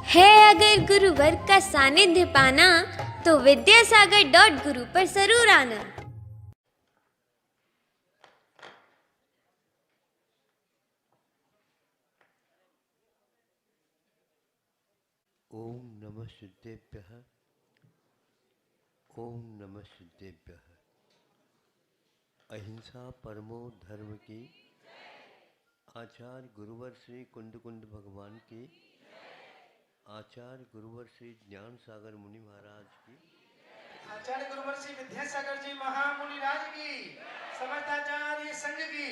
है अगर गुरुवर का सानिध्य पाना तो विद्यासागर.गुरु पर जरूर आना। ओम नमः सिद्धेभ्यः। ओम नमः सिद्धेभ्यः। अहिंसा परमो धर्म की, आचार्य गुरुवर श्री कुंड कुंड भगवान की, आचार्य गुरुवर श्री ज्ञान सागर मुनि महाराज की, आचार्य गुरुवर श्री विद्यासागर जी महामुनि राज की, समस्त आचार्य संघ की।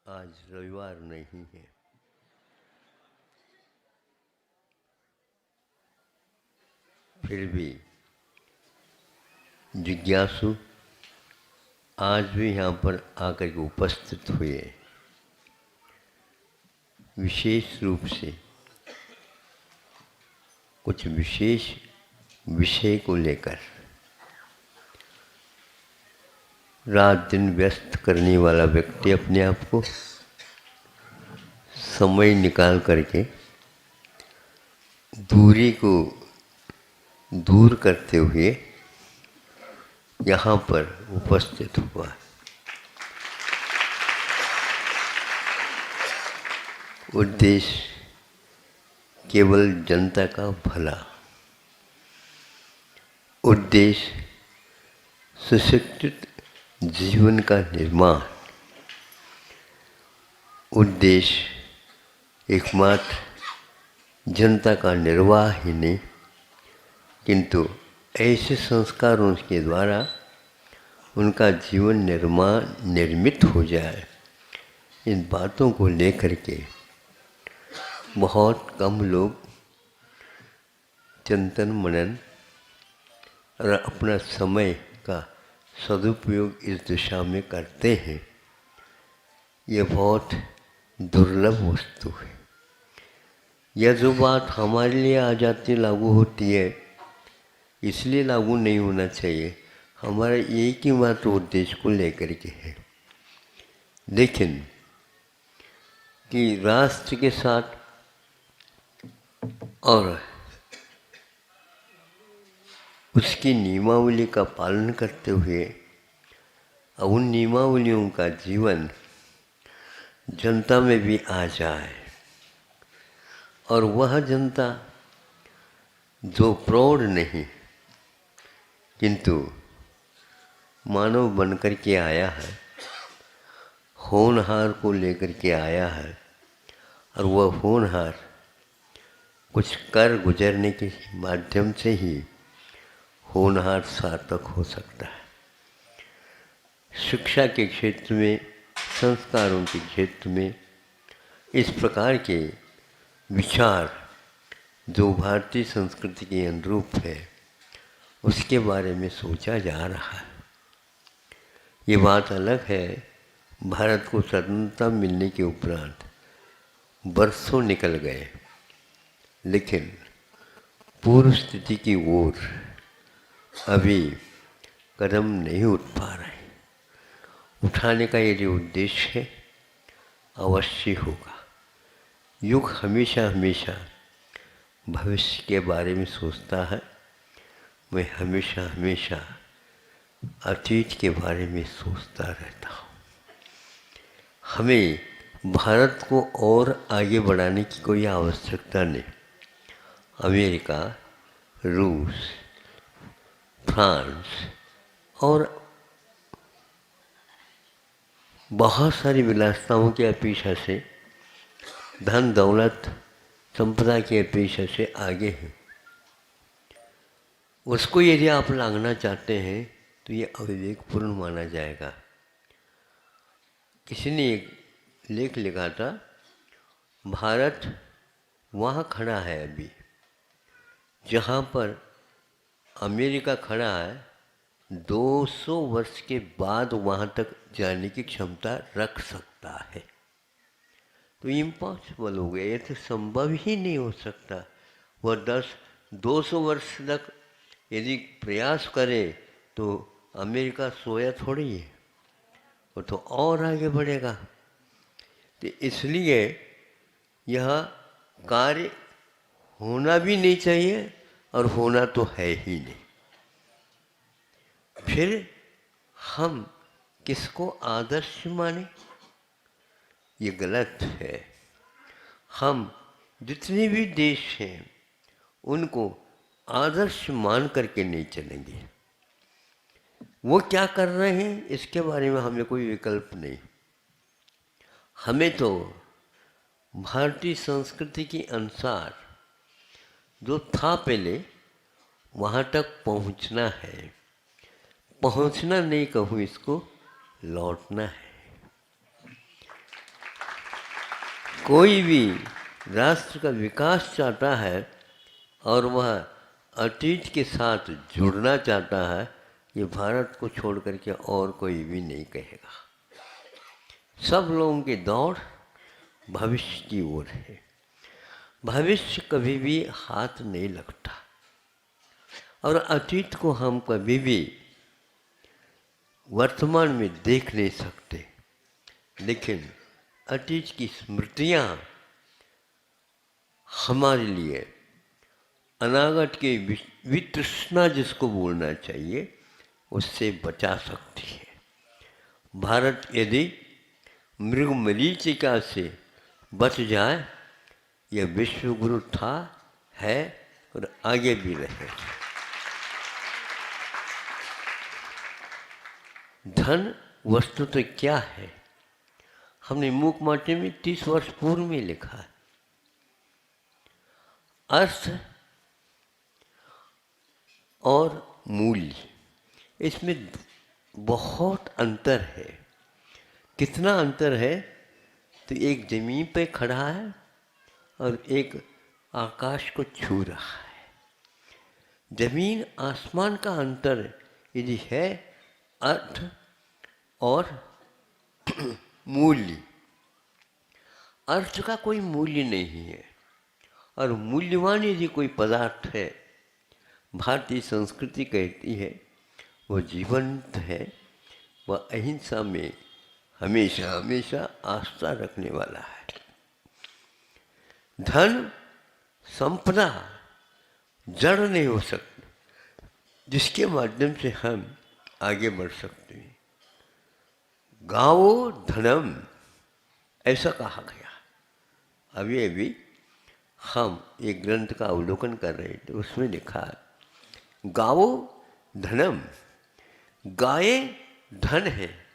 आज रविवार नहीं है, फिर भी जिज्ञासु आज भी यहाँ पर आकर के उपस्थित हुए, विशेष रूप से कुछ विशेष विषय को लेकर। रात दिन व्यस्त करने वाला व्यक्ति अपने आप को समय निकाल करके दूरी को दूर करते हुए यहाँ पर उपस्थित हुआ। उद्देश्य केवल जनता का भला, उद्देश्य सुशिक्षित जीवन का निर्माण, उद्देश्य एकमात्र जनता का निर्वाह ही नहीं, किंतु ऐसे संस्कारों के द्वारा उनका जीवन निर्मित हो जाए, इन बातों को लेकर के बहुत कम लोग चिंतन मनन और अपना समय का सदुपयोग इस दिशा में करते हैं। ये बहुत दुर्लभ वस्तु है। यह जो बात हमारे लिए आ जाती लागू होती है, इसलिए लागू नहीं होना चाहिए। हमारा एक ही मात्र उद्देश्य को लेकर के है। लेकिन कि राष्ट्र के साथ और उसकी नियमावली का पालन करते हुए उन नियमावलियों का जीवन जनता में भी आ जाए, और वह जनता जो प्रौढ़ नहीं किंतु मानव बनकर के आया है, होनहार को लेकर के आया है, और वह होनहार कुछ कर गुजरने के माध्यम से ही होनहार सार्थक हो सकता है। शिक्षा के क्षेत्र में, संस्कारों के क्षेत्र में इस प्रकार के विचार जो भारतीय संस्कृति के अनुरूप है, उसके बारे में सोचा जा रहा है। ये बात अलग है, भारत को स्वतंत्रता मिलने के उपरांत बरसों निकल गए, लेकिन पूर्व स्थिति की ओर अभी कदम नहीं उठ पा रहे। उठाने का यदि उद्देश्य है, अवश्य होगा। युग हमेशा हमेशा भविष्य के बारे में सोचता है, मैं हमेशा हमेशा अतीत के बारे में सोचता रहता हूँ। हमें भारत को और आगे बढ़ाने की कोई आवश्यकता नहीं। अमेरिका, रूस, फ्रांस और बहुत सारी विलासिताओं की अपेक्षा से, धन दौलत संपदा की अपेक्षा से आगे हैं। उसको यदि आप लांघना चाहते हैं तो ये अविवेकपूर्ण माना जाएगा। किसी ने एक लेख लिखा था, भारत वहाँ खड़ा है अभी जहाँ पर अमेरिका खड़ा है, 200 वर्ष के बाद वहाँ तक जाने की क्षमता रख सकता है। तो इम्पॉसिबल हो गया, ये तो संभव ही नहीं हो सकता। वह 200 वर्ष तक यदि प्रयास करे तो अमेरिका सोया थोड़ी है, वो तो और आगे बढ़ेगा। तो इसलिए यह कार्य होना भी नहीं चाहिए और होना तो है ही नहीं। फिर हम किसको आदर्श माने? ये गलत है। हम जितने भी देश हैं उनको आदर्श मान करके नहीं चलेंगे। वो क्या कर रहे हैं इसके बारे में हमें कोई विकल्प नहीं। हमें तो भारतीय संस्कृति के अनुसार जो था पहले वहाँ तक पहुँचना है। पहुँचना नहीं कहूँ इसको, लौटना है। कोई भी राष्ट्र का विकास चाहता है और वह अतीत के साथ जुड़ना चाहता है, ये भारत को छोड़ करके और कोई भी नहीं कहेगा। सब लोगों की दौड़ भविष्य की ओर है। भविष्य कभी भी हाथ नहीं लगता और अतीत को हम कभी भी वर्तमान में देख नहीं सकते, लेकिन अतीत की स्मृतियाँ हमारे लिए अनागत के वितृष्णा जिसको बोलना चाहिए उससे बचा सकती है। भारत यदि मृगमरीचिका से बच जाए, यह विश्व गुरु था, है और आगे भी रहेगा। धन वस्तु तो क्या है? हमने मूक माटे में 30 वर्ष पूर्व में लिखा है। अर्थ और मूल्य, इसमें बहुत अंतर है। कितना अंतर है? तो एक जमीन पे खड़ा है और एक आकाश को छू रहा है। जमीन आसमान का अंतर यदि है अर्थ और मूल्य। अर्थ का कोई मूल्य नहीं है और मूल्यवान यदि कोई पदार्थ है, भारतीय संस्कृति कहती है वो जीवंत है, वह अहिंसा में हमेशा हमेशा आस्था रखने वाला है। धन संपदा जड़ नहीं हो सकती जिसके माध्यम से हम आगे बढ़ सकते हैं। गावो धनम ऐसा कहा गया। अभी अभी हम एक ग्रंथ का अवलोकन कर रहे थे, उसमें लिखा है गावो धनम, गाय धन है।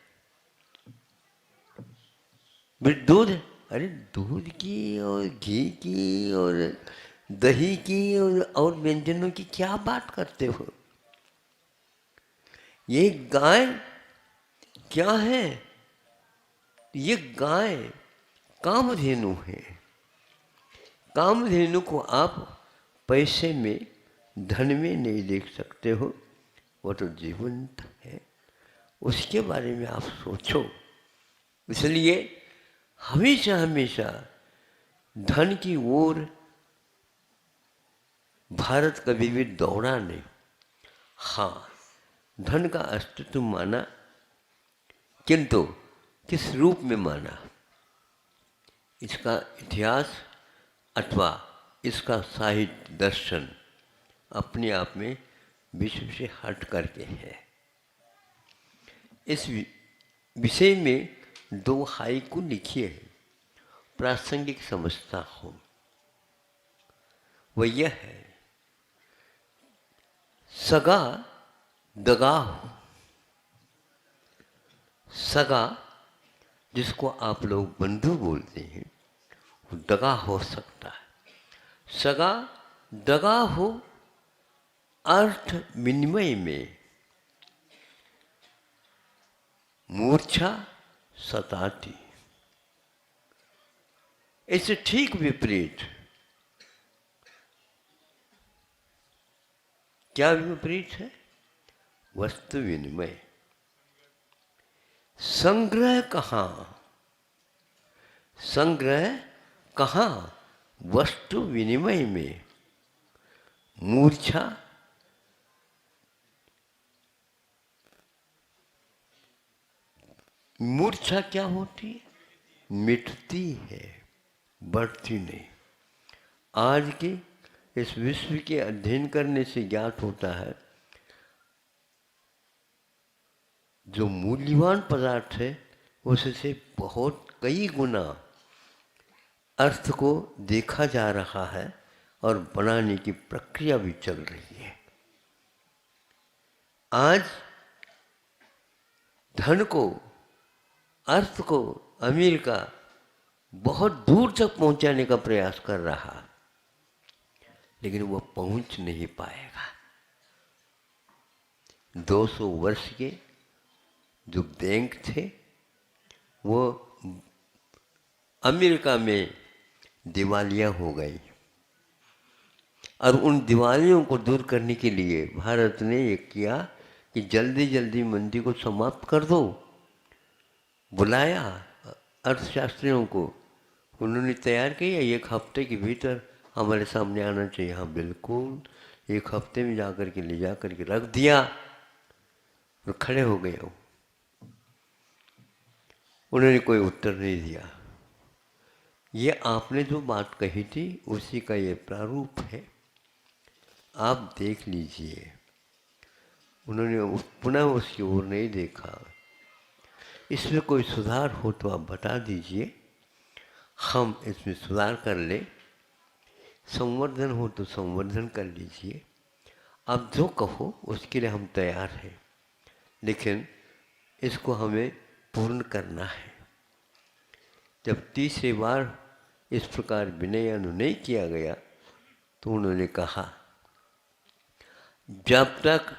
दूध, अरे दूध की और घी की और दही की और व्यंजनों की क्या बात करते हो? ये गाय क्या है? ये गाय कामधेनु है। कामधेनु को आप पैसे में, धन में नहीं देख सकते हो, वो तो जीवंत है। उसके बारे में आप सोचो। इसलिए हमेशा हमेशा धन की ओर भारत कभी भी दौड़ा नहीं। हाँ, धन का अस्तित्व माना, किंतु किस रूप में माना? इसका इतिहास अथवा इसका साहित्य दर्शन अपने आप में विश्व से हट करके है। इस विषय में 2 हाइकू लिखिए हैं, प्रासंगिक समझता हूँ। वह यह है, सगा दगा हो। सगा जिसको आप लोग बंधु बोलते हैं, वो दगा हो सकता है। सगा दगा हो अर्थ विनिमय में, मूर्छा सताती। इससे ठीक विपरीत, क्या विपरीत है? वस्तु विनिमय। संग्रह कहाँ? संग्रह कहाँ? वस्तु विनिमय में। मूर्छा मूर्छा क्या होती है? मिटती है, बढ़ती नहीं। आज के इस विश्व के अध्ययन करने से ज्ञात होता है जो मूल्यवान पदार्थ है उससे बहुत कई गुना अर्थ को देखा जा रहा है और बनाने की प्रक्रिया भी चल रही है। आज धन को, अर्थ को अमेरिका बहुत दूर तक पहुंचाने का प्रयास कर रहा, लेकिन वह पहुंच नहीं पाएगा। 200 वर्ष के जो बैंक थे वो अमेरिका में दिवालिया हो गई और उन दिवालियों को दूर करने के लिए भारत ने ये किया कि जल्दी जल्दी मंदी को समाप्त कर दो। बुलाया अर्थशास्त्रियों को, उन्होंने तैयार किया, 1 हफ्ते के भीतर हमारे सामने आना चाहिए। हाँ बिल्कुल, 1 हफ्ते में जाकर के ले जा करके रख दिया और खड़े हो गए। उन्होंने कोई उत्तर नहीं दिया। ये आपने जो बात कही थी उसी का ये प्रारूप है, आप देख लीजिए। उन्होंने पुनः उसकी ओर नहीं देखा। इसमें कोई सुधार हो तो आप बता दीजिए, हम इसमें सुधार कर ले। संवर्धन हो तो संवर्धन कर लीजिए। आप जो कहो उसके लिए हम तैयार हैं, लेकिन इसको हमें पूर्ण करना है। जब तीसरी बार इस प्रकार विनय अनुनय किया गया तो उन्होंने कहा, जब तक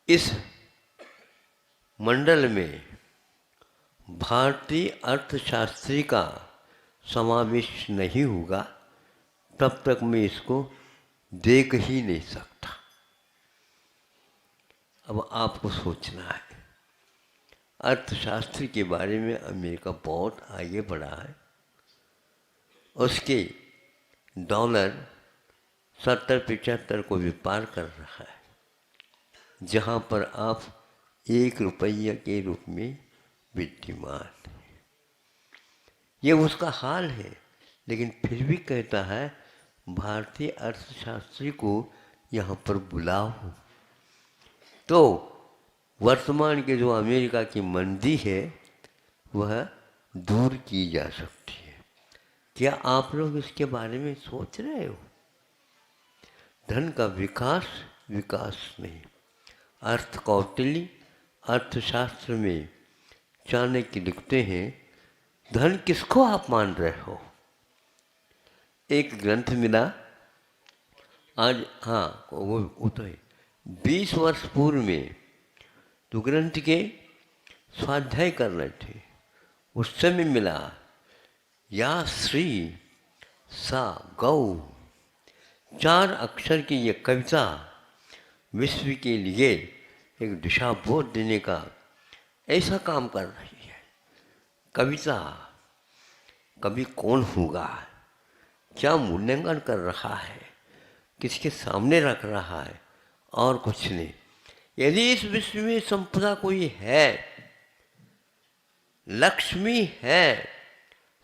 इस मंडल में भारतीय अर्थशास्त्री का समावेश नहीं होगा तब तक मैं इसको देख ही नहीं सकता। अब आपको सोचना है, अर्थशास्त्र के बारे में अमेरिका बहुत आगे बढ़ा है। उसके डॉलर 70-75 को भी पार कर रहा है, जहाँ पर आप 1 रुपया के रूप में विद्यमान है। ये उसका हाल है, लेकिन फिर भी कहता है भारतीय अर्थशास्त्री को यहाँ पर बुलाओ। तो वर्तमान के जो अमेरिका की मंदी है वह दूर की जा सकती है। क्या आप लोग इसके बारे में सोच रहे हो? धन का विकास नहीं। अर्थ कौटिल्य अर्थशास्त्र में चाणक्य लिखते हैं, धन किसको आप मान रहे हो? एक ग्रंथ मिला आज, हाँ वो तो है, 20 वर्ष पूर्व में तो ग्रंथ के स्वाध्याय कर रहे थे, उस समय मिला, या श्री सा गौ, 4 अक्षर की ये कविता विश्व के लिए एक दिशा बोध देने का ऐसा काम कर रही है। कविता कवि कौन होगा, क्या मूल्यांकन कर रहा है, किसके सामने रख रहा है, और कुछ नहीं। यदि इस विश्व में संपदा कोई है, लक्ष्मी है,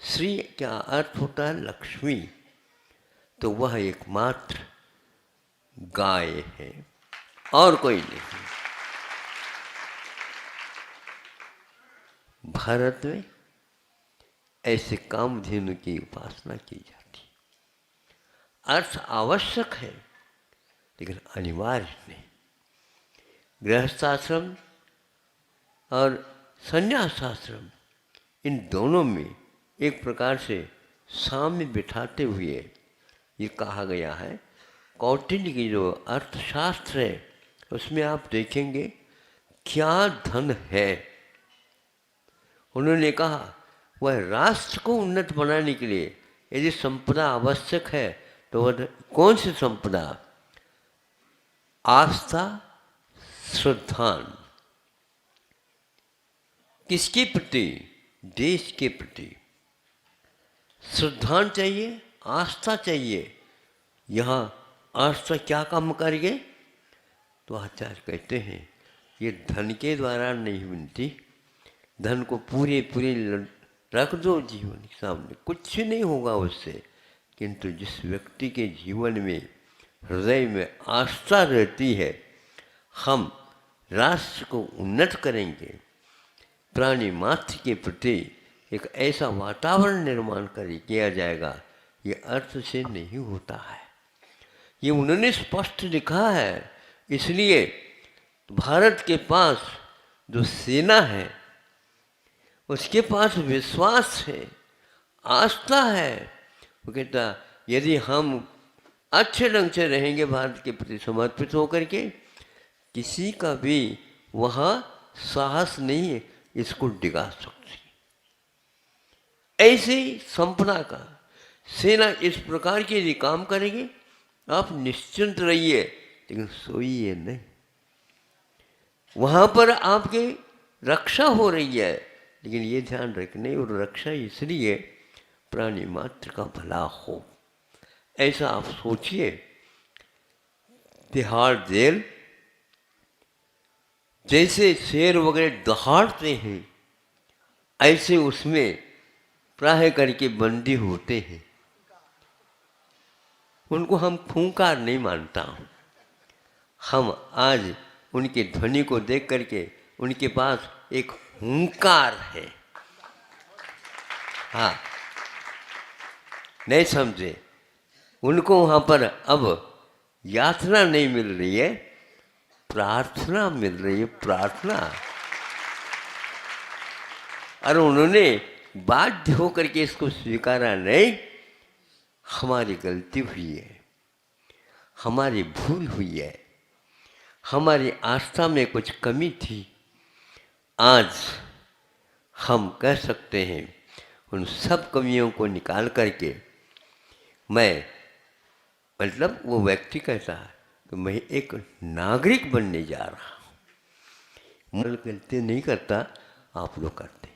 श्री क्या अर्थ होता है लक्ष्मी, तो वह एकमात्र गाय है और कोई नहीं। भारत में ऐसे कामधेनु की उपासना की जाती। अर्थ आवश्यक है लेकिन अनिवार्य नहीं। गृहस्थाश्रम और संन्यासाश्रम, इन दोनों में एक प्रकार से साम्य बिठाते हुए ये कहा गया है। कौटिल्य की जो अर्थशास्त्र है उसमें आप देखेंगे क्या धन है। उन्होंने कहा वह राष्ट्र को उन्नत बनाने के लिए यदि संपदा आवश्यक है तो वह कौन सी संपदा? आस्था, श्रद्धान। किसके प्रति? देश के प्रति। श्रद्धान चाहिए, आस्था चाहिए। यहाँ आस्था क्या काम करेंगे? तो आचार्य कहते हैं ये धन के द्वारा नहीं बनती। धन को पूरे रख दो जीवन के सामने, कुछ नहीं होगा उससे। किंतु जिस व्यक्ति के जीवन में हृदय में आस्था रहती है, हम राष्ट्र को उन्नत करेंगे, प्राणी मात्र के प्रति एक ऐसा वातावरण निर्माण किया जाएगा, ये अर्थ से नहीं होता है। ये उन्होंने स्पष्ट लिखा है। इसलिए भारत के पास जो सेना है उसके पास विश्वास है, आस्था है। वो कहता यदि हम अच्छे ढंग से रहेंगे भारत के प्रति समर्पित होकर के, किसी का भी वहाँ साहस नहीं है इसको डिगा सकती। ऐसे ही संपदा का सेना इस प्रकार के यदि काम करेगी, आप निश्चिंत रहिए, लेकिन सोइए नहीं। वहाँ पर आपकी रक्षा हो रही है, लेकिन ये ध्यान रखने, और रक्षा इसलिए प्राणी मात्र का भला हो, ऐसा आप सोचिए। तिहाड़ जेल जैसे शेर वगैरह दहाड़ते हैं, ऐसे उसमें प्राय करके बंदी होते हैं। उनको हम खूंखार नहीं मानता हूँ। हम आज उनके ध्वनि को देख करके उनके पास एक हुंकार है। हाँ, नहीं समझे? उनको वहाँ पर अब यातना नहीं मिल रही है, प्रार्थना मिल रही है, प्रार्थना। और उन्होंने बाध्य होकर के इसको स्वीकारा नहीं। हमारी गलती हुई है, हमारी भूल हुई है, हमारी आस्था में कुछ कमी थी। आज हम कह सकते हैं उन सब कमियों को निकाल करके मतलब वो व्यक्ति कहता है कि मैं एक नागरिक बनने जा रहा हूँ। मैं गलती नहीं करता, आप लोग करते हैं।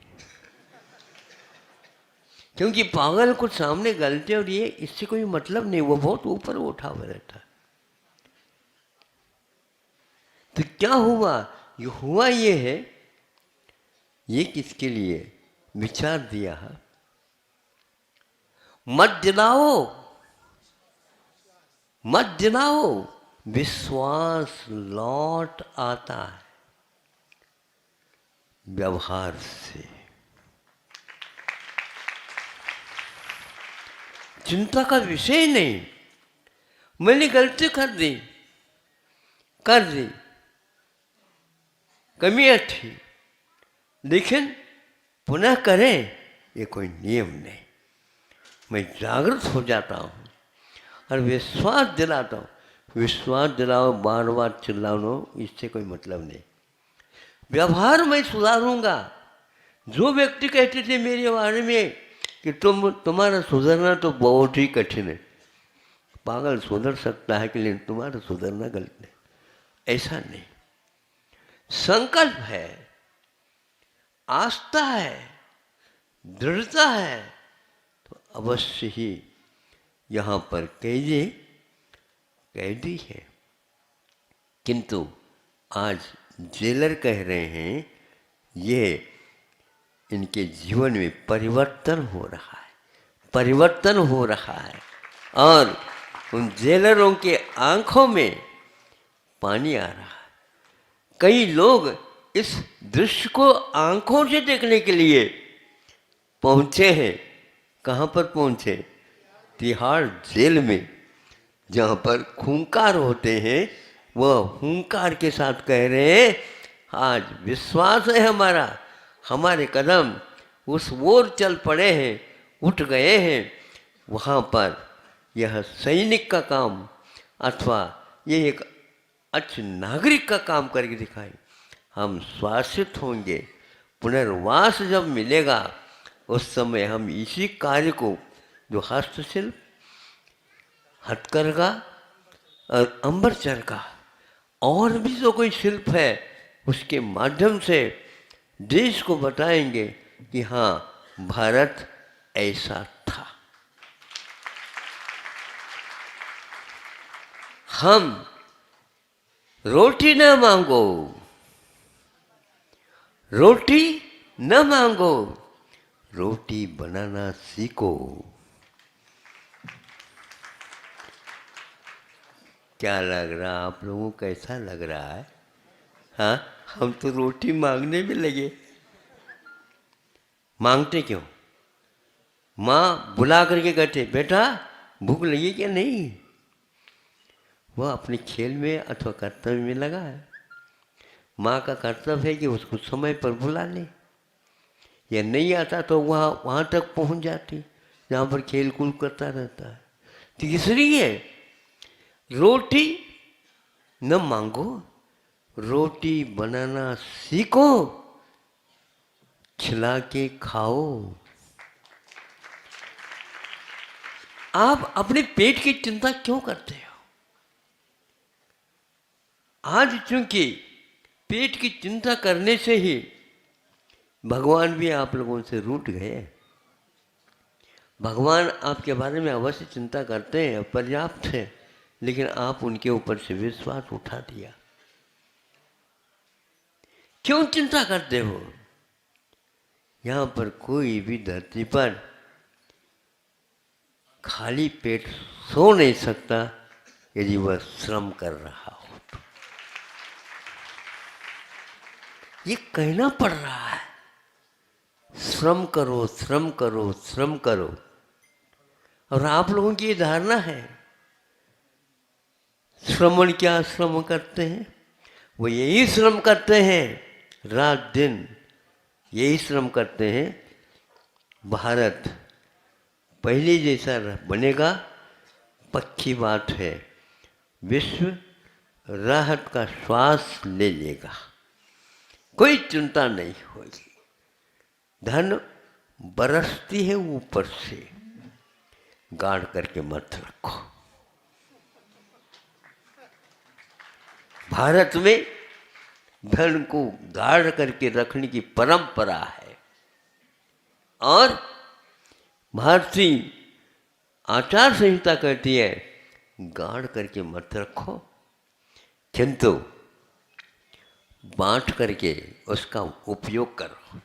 क्योंकि पागल कुछ सामने गलती और ये इससे कोई मतलब नहीं, वो बहुत ऊपर उठा हुआ रहता है। तो क्या हुआ? ये हुआ ये है, ये किसके लिए विचार दिया है? मत जलाओ, मत जलाओ, विश्वास लौट आता है व्यवहार से। चिंता का विषय नहीं। मैंने गलती कर दी, कमियां थी, लेकिन पुनः करें ये कोई नियम नहीं। मैं जागृत हो जाता हूँ और विश्वास दिलाता हूँ। विश्वास दिलाओ, बार बार चिल्लाओ, इससे कोई मतलब नहीं। व्यवहार मैं सुधारूंगा। जो व्यक्ति कहते थे मेरे बारे में कि तुम्हारा सुधरना तो बहुत ही कठिन है, पागल सुधर सकता है कि लेकिन तुम्हारा सुधरना गलत है, ऐसा नहीं। संकल्प है, आस्था है, दृढ़ता है, तो अवश्य ही यहाँ पर कैदी है। किंतु आज जेलर कह रहे हैं ये इनके जीवन में परिवर्तन हो रहा है, परिवर्तन हो रहा है। और उन जेलरों के आंखों में पानी आ रहा है। कई लोग इस दृश्य को आंखों से देखने के लिए पहुंचे हैं। कहाँ पर पहुंचे? तिहाड़ जेल में, जहाँ पर खूंखार होते हैं। वह हुंकार के साथ कह रहे हैं आज विश्वास है हमारा, हमारे कदम उस ओर चल पड़े हैं, उठ गए हैं। वहाँ पर यह सैनिक का काम अथवा ये एक अच्छे नागरिक का काम करके दिखाए। हम स्वासित होंगे, पुनर्वास जब मिलेगा उस समय हम इसी कार्य को, जो हस्तशिल्प, हथकरघा और अंबरचरखा और भी जो कोई शिल्प है, उसके माध्यम से देश को बताएंगे कि हाँ भारत ऐसा था। हम रोटी न मांगो, रोटी न मांगो, रोटी बनाना सीखो। क्या लग रहा, आप लोगों को कैसा लग रहा है? हाँ, हम तो रोटी मांगने में लगे। मांगते क्यों? माँ बुला करके कहते बेटा भूख लगी क्या? नहीं, वह अपने खेल में अथवा कर्तव्य में लगा है। माँ का कर्तव्य है कि उसको समय पर बुला ले, या नहीं आता तो वहाँ तक पहुँच जाती जहाँ पर खेल कूद करता रहता है। तीसरी है, रोटी न मांगो, रोटी बनाना सीखो, खिला के खाओ। आप अपने पेट की चिंता क्यों करते हो? आज चूंकि पेट की चिंता करने से ही भगवान भी आप लोगों से रूठ गए। भगवान आपके बारे में अवश्य चिंता करते हैं, पर्याप्त है, लेकिन आप उनके ऊपर से विश्वास उठा दिया। क्यों चिंता करते हो? यहाँ पर कोई भी धरती पर खाली पेट सो नहीं सकता यदि वह श्रम कर रहा हो तो। ये कहना पड़ रहा है, श्रम करो, श्रम करो, श्रम करो। और आप लोगों की ये धारणा है, श्रमण क्या श्रम करते हैं? वो यही श्रम करते हैं, रात दिन यही श्रम करते हैं। भारत पहले जैसा बनेगा पक्की बात है। विश्व राहत का श्वास ले लेगा, कोई चिंता नहीं होगी। धन बरसती है ऊपर से, गाड़ करके मत रखो। भारत में धन को गाड़ करके रखने की परंपरा है, और भारतीय आचार संहिता कहती है गाड़ करके मत रखो, किंतु बांट करके उसका उपयोग करो।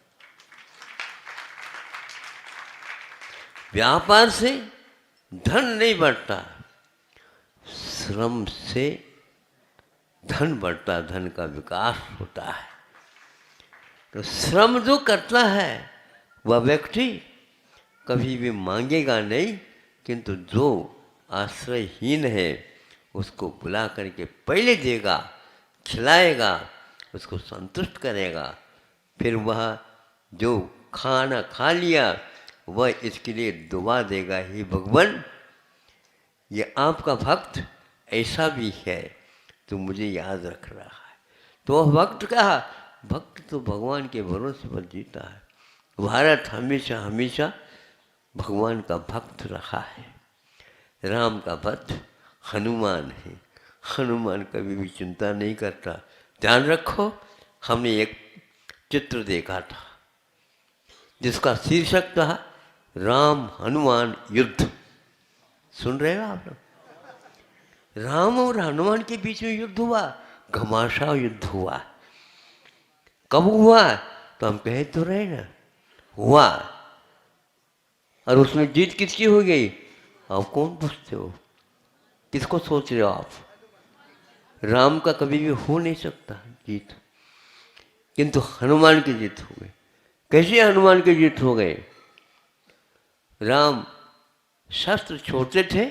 व्यापार से धन नहीं बढ़ता, श्रम से धन बढ़ता, धन का विकास होता है। तो श्रम जो करता है वह व्यक्ति कभी भी मांगेगा नहीं, किंतु जो आश्रयहीन है उसको बुला करके पहले देगा, खिलाएगा, उसको संतुष्ट करेगा। फिर वह जो खाना खा लिया वह इसके लिए दुआ देगा, ही भगवान ये आपका भक्त ऐसा भी है तो मुझे याद रख रहा है। तो वह भक्त कहा, भक्त तो भगवान के भरोसे पर जीता है। भारत हमेशा हमेशा भगवान का भक्त रहा है। राम का भक्त हनुमान है, हनुमान कभी भी चिंता नहीं करता। ध्यान रखो, हमने एक चित्र देखा था जिसका शीर्षक था राम हनुमान युद्ध। सुन रहे हो आप लोग? राम और हनुमान के बीच में युद्ध हुआ, घमासान युद्ध हुआ। कब हुआ? तो हम कहे तो रहे ना, हुआ। और उसमें जीत किसकी हो गई? आप कौन पूछते हो? किसको सोच रहे हो आप? राम का कभी भी हो नहीं सकता जीत, किंतु हनुमान की जीत हो गई। कैसे हनुमान की जीत हो गई? राम शस्त्र छोड़ते थे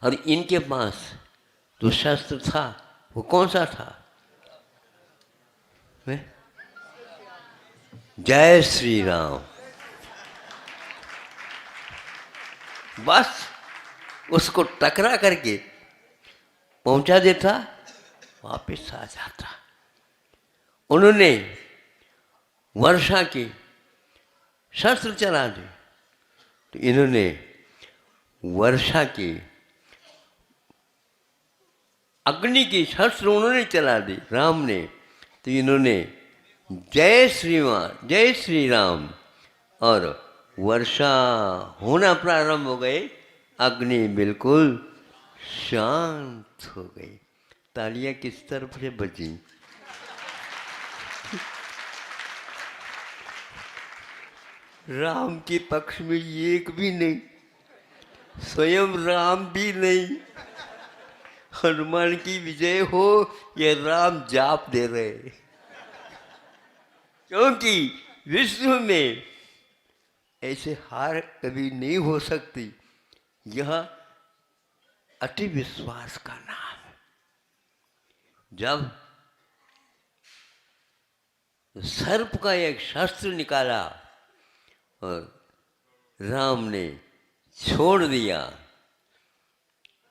और इनके पास जो शस्त्र था वो कौन सा था? जय श्री राम। बस उसको टकरा करके पहुंचा देता, वापस आ जाता। उन्होंने वर्षा की शस्त्र चला दी, तो इन्होंने वर्षा की अग्नि की शस्त्र उन्होंने चला दी, राम ने। तो इन्होंने जय श्री राम, और वर्षा होना प्रारंभ हो गई, अग्नि बिल्कुल शांत हो गई। तालियां किस तरफ से बजी? राम के पक्ष में एक भी नहीं, स्वयं राम भी नहीं, हनुमान की विजय हो, ये राम जाप दे रहे। क्योंकि विश्व में ऐसे हार कभी नहीं हो सकती। यह अति विश्वास का नाम है। जब सर्प का एक शस्त्र निकाला और राम ने छोड़ दिया,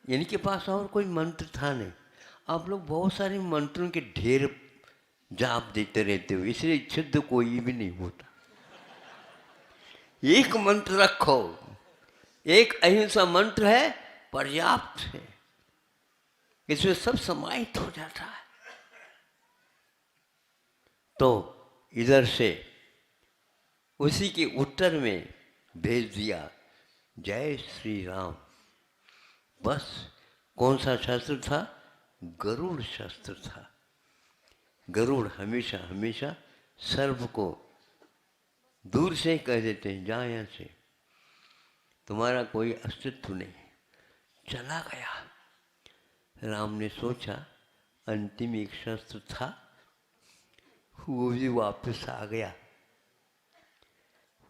इनके पास और कोई मंत्र था नहीं। आप लोग बहुत सारे मंत्रों के ढेर जाप देते रहते हो, इसलिए सिद्ध कोई भी नहीं होता। एक मंत्र रखो, एक अहिंसा मंत्र है, पर्याप्त है, इसमें सब समाहित हो जाता है। तो इधर से उसी के उत्तर में भेज दिया, जय श्री राम। बस कौन सा शस्त्र था? गरुड़ शस्त्र था। गरुड़ हमेशा हमेशा सर्प को दूर से कह देते हैं, जा यहाँ से, तुम्हारा कोई अस्तित्व नहीं। चला गया। राम ने सोचा अंतिम एक शस्त्र था, वो भी वापस आ गया।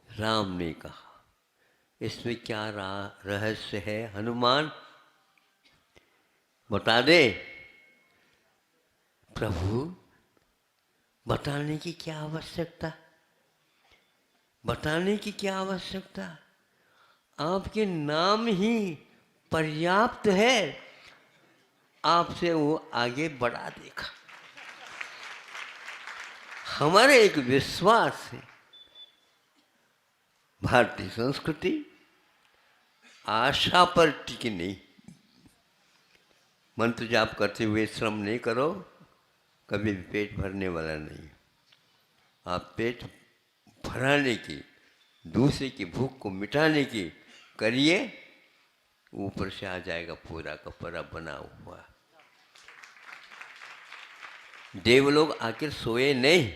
राम ने कहा, इसमें क्या रहस्य है हनुमान, बता दे। प्रभु, बताने की क्या आवश्यकता, बताने की क्या आवश्यकता, आपके नाम ही पर्याप्त है, आपसे वो आगे बढ़ा देगा। हमारा एक विश्वास है, भारतीय संस्कृति आशा पर टिकी नहीं। मंत्र जाप करते हुए श्रम नहीं करो, कभी भी पेट भरने वाला नहीं। आप पेट भराने की, दूसरे की भूख को मिटाने की करिए, ऊपर से आ जाएगा पूरा का पूरा बना हुआ। देवलोग आखिर सोए नहीं,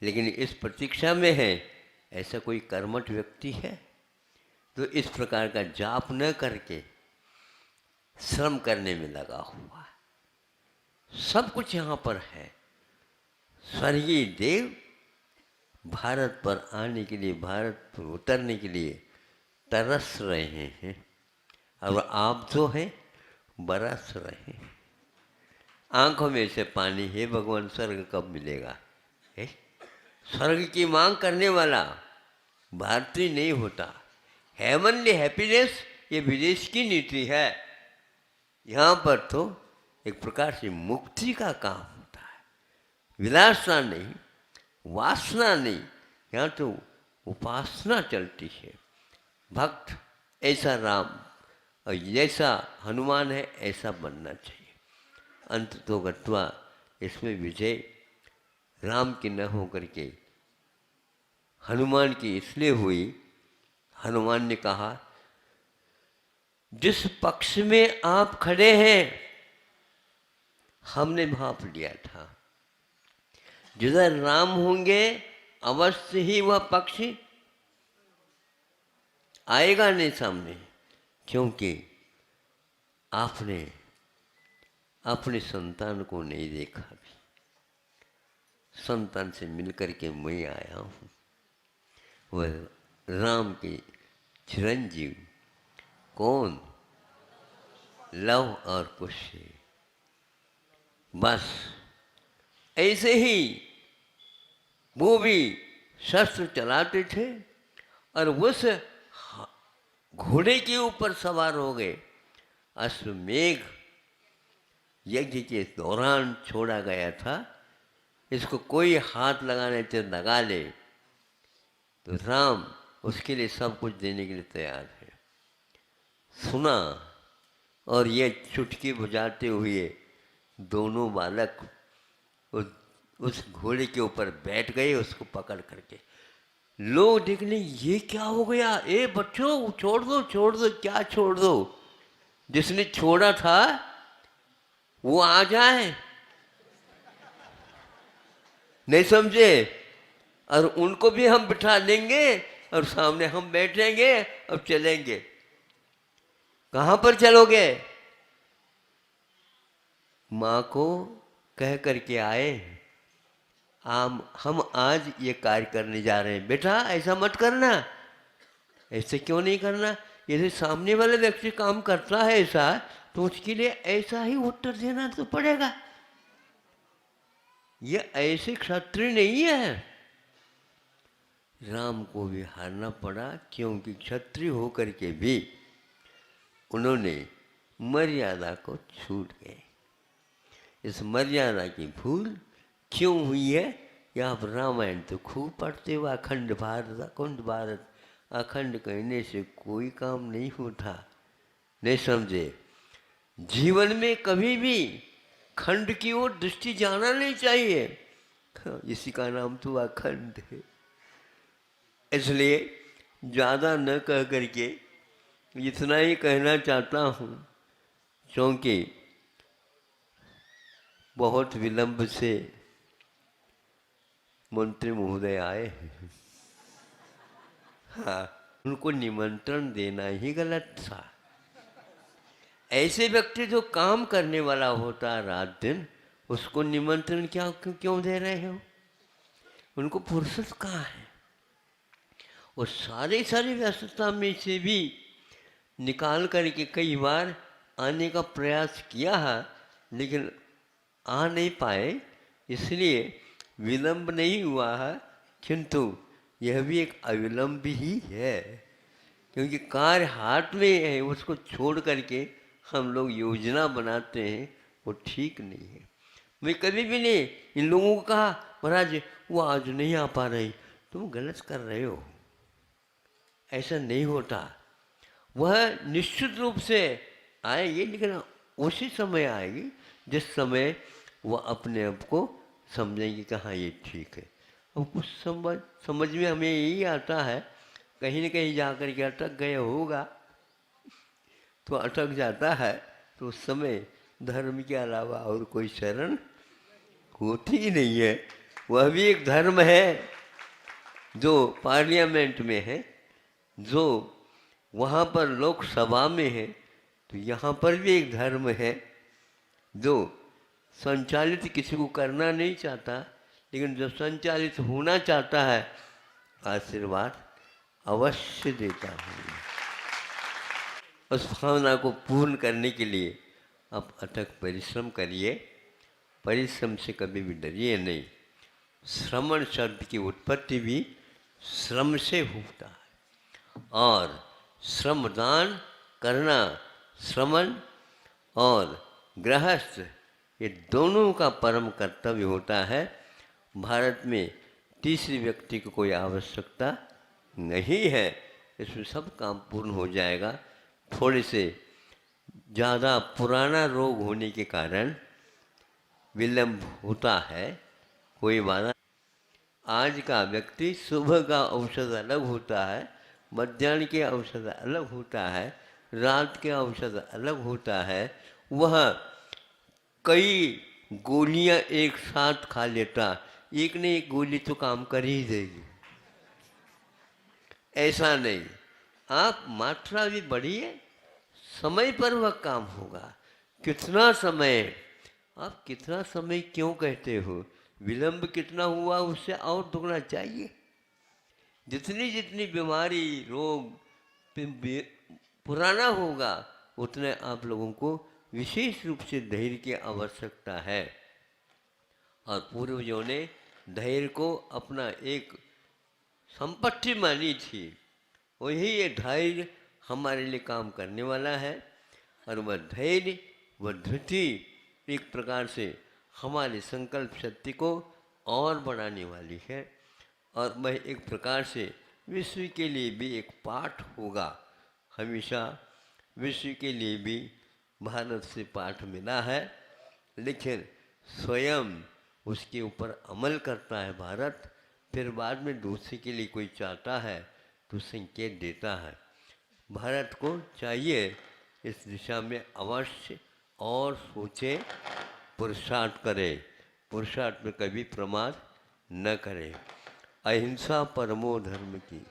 लेकिन इस प्रतीक्षा में है। ऐसा कोई कर्मठ व्यक्ति है तो इस प्रकार का जाप न करके श्रम करने में लगा हुआ है। सब कुछ यहाँ पर है। स्वर्गीय देव भारत पर आने के लिए, भारत पर उतरने के लिए तरस रहे हैं, और आप जो हैं बरस रहे हैं। आंखों में से पानी, हे भगवान स्वर्ग कब मिलेगा। है स्वर्ग की मांग करने वाला भारतीय नहीं होता। हेवनली हैप्पीनेस ये विदेश की नीति है। यहाँ पर तो एक प्रकार से मुक्ति का काम होता है, विलासना नहीं, वासना नहीं। यहाँ तो उपासना चलती है। भक्त ऐसा राम और जैसा हनुमान है ऐसा बनना चाहिए। अंत तो गत्वा इसमें विजय राम की न हो करके हनुमान की इसलिए हुई। हनुमान ने कहा, जिस पक्ष में आप खड़े हैं हमने भाप लिया था, जिधर राम होंगे अवश्य ही वह पक्ष आएगा नहीं सामने, क्योंकि आपने अपने संतान को नहीं देखा भी। संतान से मिलकर के मैं आया हूँ। वह राम के चिरंजीव कौन? लव और कुश। बस ऐसे ही वो भी शस्त्र चलाते थे और उस घोड़े के ऊपर सवार हो गए। अश्वमेघ यज्ञ के दौरान छोड़ा गया था। इसको कोई हाथ लगाने से लगा ले तो राम उसके लिए सब कुछ देने के लिए तैयार है। सुना और ये चुटकी बजाते हुए दोनों बालक उस घोड़े के ऊपर बैठ गए, उसको पकड़ करके। लोग देखने, ये क्या हो गया? ए बच्चों, छोड़ दो छोड़ दो। क्या छोड़ दो? जिसने छोड़ा था वो आ जाए। नहीं समझे? और उनको भी हम बिठा लेंगे और सामने हम बैठेंगे और चलेंगे। कहाँ पर चलोगे? माँ को कह करके आए, हम आज ये कार्य करने जा रहे हैं, बेटा ऐसा मत करना। ऐसे क्यों नहीं करना? यदि सामने वाला व्यक्ति काम करता है ऐसा, तो उसके लिए ऐसा ही उत्तर देना तो पड़ेगा। ये ऐसे क्षत्रिय नहीं है। राम को भी हारना पड़ा, क्योंकि क्षत्रिय होकर के भी उन्होंने मर्यादा को छूट गए। इस मर्यादा की भूल क्यों हुई है? या आप रामायण तो खूब पढ़ते हो, अखंड भारत अखंड कहने से कोई काम नहीं होता। नहीं समझे? जीवन में कभी भी खंड की ओर दृष्टि जाना नहीं चाहिए। इसी का नाम तो अखंड है। इसलिए ज़्यादा न कह करके इतना ही कहना चाहता हूँ, क्योंकि बहुत विलंब से मंत्री महोदय आए हैं। हाँ, उनको निमंत्रण देना ही गलत था। ऐसे व्यक्ति जो काम करने वाला होता है रात दिन, उसको निमंत्रण क्यों दे रहे हो? उनको फुर्सत कहाँ है? वो सारी व्यस्तता में से भी निकाल करके कई बार आने का प्रयास किया है, लेकिन आ नहीं पाए, इसलिए विलंब नहीं हुआ है। किंतु यह भी एक अविलंब ही है, क्योंकि कार्य हाथ में है, उसको छोड़ करके हम लोग योजना बनाते हैं, वो ठीक नहीं है। मैं कभी भी नहीं इन लोगों को कहा महाराज वो आज नहीं आ पा रही, तुम गलत कर रहे हो। ऐसा नहीं होता। वह निश्चित रूप से आएगी, लेकिन उसी समय आएगी जिस समय वह अपने आप को समझेंगे कि हाँ ये ठीक है। अब कुछ समझ में हमें यही आता है, कहीं न कहीं जा कर के अटक गए होगा, तो अटक जाता है, तो उस समय धर्म के अलावा और कोई शरण होती ही नहीं है। वह भी एक धर्म है जो पार्लियामेंट में है, जो वहाँ पर लोकसभा में है, तो यहाँ पर भी एक धर्म है जो संचालित किसी को करना नहीं चाहता, लेकिन जो संचालित होना चाहता है, आशीर्वाद अवश्य देता हूँ। उस भावना को पूर्ण करने के लिए आप अथक परिश्रम करिए। परिश्रम से कभी भी डरिए नहीं। श्रमण शब्द की उत्पत्ति भी श्रम से होता है, और श्रमदान करना, श्रमण और गृहस्थ, ये दोनों का परम कर्तव्य होता है। भारत में तीसरे व्यक्ति को कोई आवश्यकता नहीं है। इसमें सब काम पूर्ण हो जाएगा। थोड़े से ज़्यादा पुराना रोग होने के कारण विलंब होता है, कोई बात। आज का व्यक्ति सुबह का औषध अलग होता है, मध्याह्न के औषध अलग होता है, रात के औषध अलग होता है। वह कई गोलियां एक साथ खा लेता, एक न एक गोली तो काम कर ही देगी। ऐसा नहीं, आप मात्रा भी बढ़िए, समय पर वह काम होगा। कितना समय, आप कितना समय क्यों कहते हो? विलंब कितना हुआ उससे और दुगना चाहिए। जितनी जितनी बीमारी रोग पुराना होगा, उतने आप लोगों को विशेष रूप से धैर्य की आवश्यकता है। और पूर्वजों ने धैर्य को अपना एक संपत्ति मानी थी। वही ये धैर्य हमारे लिए काम करने वाला है। और वह धैर्य, वह धृति एक प्रकार से हमारे संकल्प शक्ति को और बढ़ाने वाली है। और वह एक प्रकार से विश्व के लिए भी एक पाठ होगा। हमेशा विश्व के लिए भी भारत से पाठ मिला है, लेकिन स्वयं उसके ऊपर अमल करता है भारत। फिर बाद में दूसरे के लिए कोई चाहता है तो संकेत देता है। भारत को चाहिए इस दिशा में अवश्य और सोचे, पुरुषार्थ करे, पुरुषार्थ में कभी प्रमाद न करे। अहिंसा परमो धर्म की।